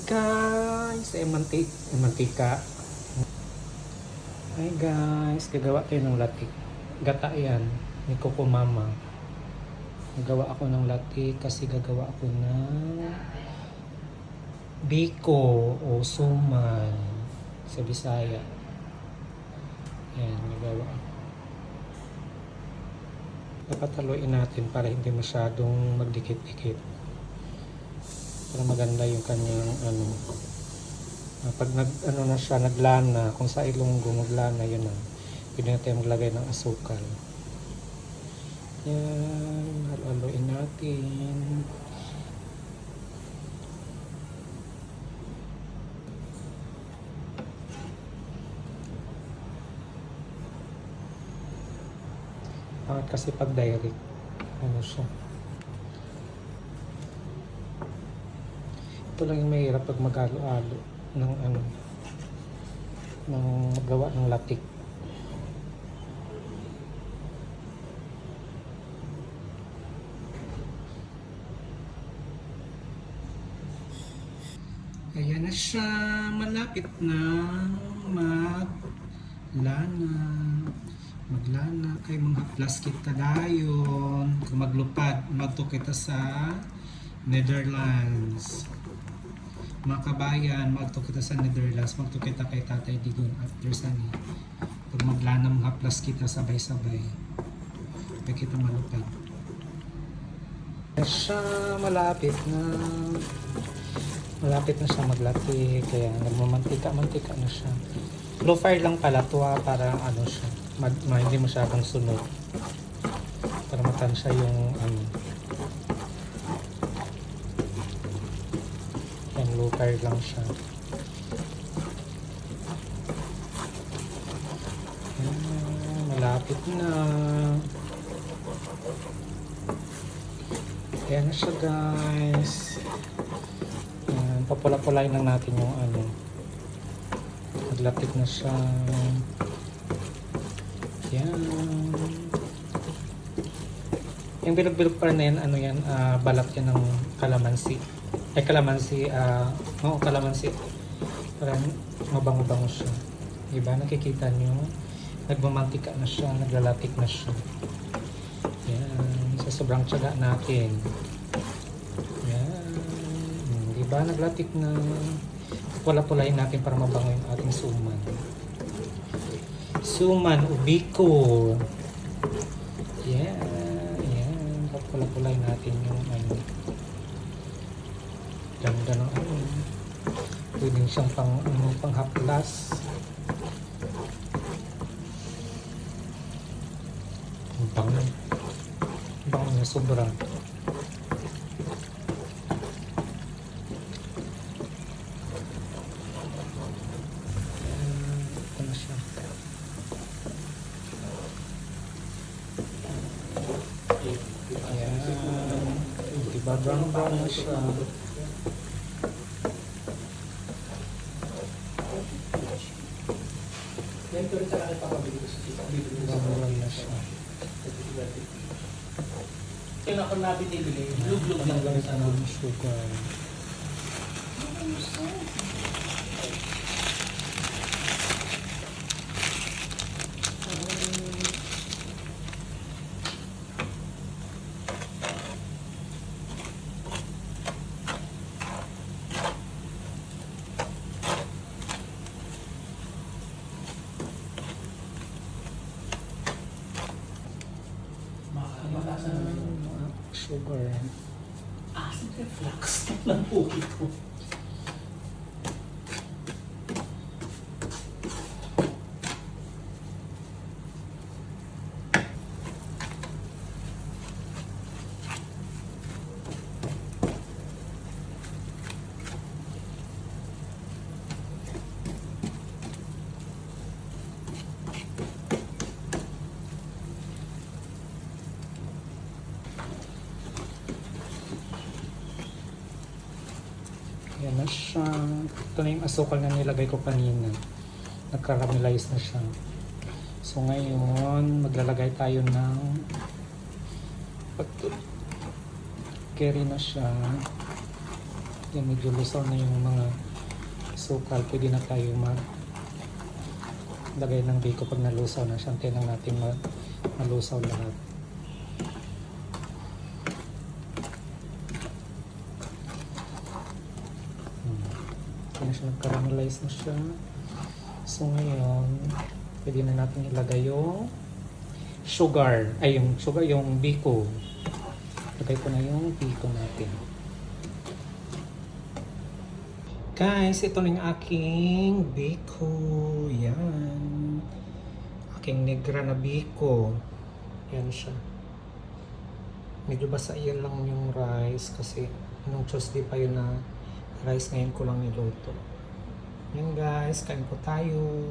Guys, mantika. Hi guys, gagawa tayo ng latik. Gata yan, ni Coco Mama. Gagawa ako ng latik kasi gagawa ako ng biko o suman sa Bisaya. Yan, gagawa ako. Papataluin natin para hindi masyadong magdikit-dikit. Para maganda yung kanyang pag na siya, naglana, kung sa Ilonggo maglana, yun na. Pwede na tayo maglagay ng asukal. Yan, haluin natin. Kasi pag direct, siya. Ito lang yung mahirap pag mag-alo-alo ng ng gawa ng latik. Ayan na siya, malapit na maglana kay mga haplas kita dayon kung maglupad magto kita sa Netherlands. Mga kabayan, magto kita sa Netherlands, magto kita kay Tatay Digon after sani. Pag maglana mga haplas kita sabay-sabay, kaya kita malupad. Siya malapit na siya maglati, kaya nagmamantika-mantika na siya. Low fire lang pala tuwa para siya, hindi masyadong sunog. Para matansya yung yan, low fire lang siya. Malapit na. Ayan na siya guys. Papula-pulain lang natin yung maglatik na siya. Yan. Yung bilog-bilog pa rin na yan, balat yan ng kalamansi. Kalamansi. Para mabango-bango siya. Diba? Nakikita nyo? Nagmamantika na siya, naglalatik na siya. Yan. Sa sobrang tiyaga natin. Diba? Naglatik na. Pula-pulahin natin para mabango yung ating suman. Suman o biko. Yan. Pula-pulahin natin yung ganda ng pwede siyang panghaplas. Bango niya sobra. Brown na siya. Brown na siya. Kaya ako natin ibili, blue-blue lang lang sa sugar. Sugar. Acid reflux ng puki ko. Yan na siya. Ito na yung asukal na nilagay ko kanina. Nag-caramelize na siya. So ngayon, maglalagay tayo ng carry na siya. Yan, medyo lusaw na yung mga sukal. Pwede na tayo lagay ng biko pag nalusaw na siya. Antayin lang natin malusaw lahat. Kaya siya nag-caramelize na siya. So ngayon, pwede na natin ilagay yung sugar. Ay, yung sugar, yung biko. Lagay ko na yung biko natin. Guys, ito na yung aking biko. Yan. Aking negra na biko. Yan siya. Medyo basa yan lang yung rice kasi nung Tuesday pa yun na rice, ngayon ko lang niluto. Yan guys, kain po tayo.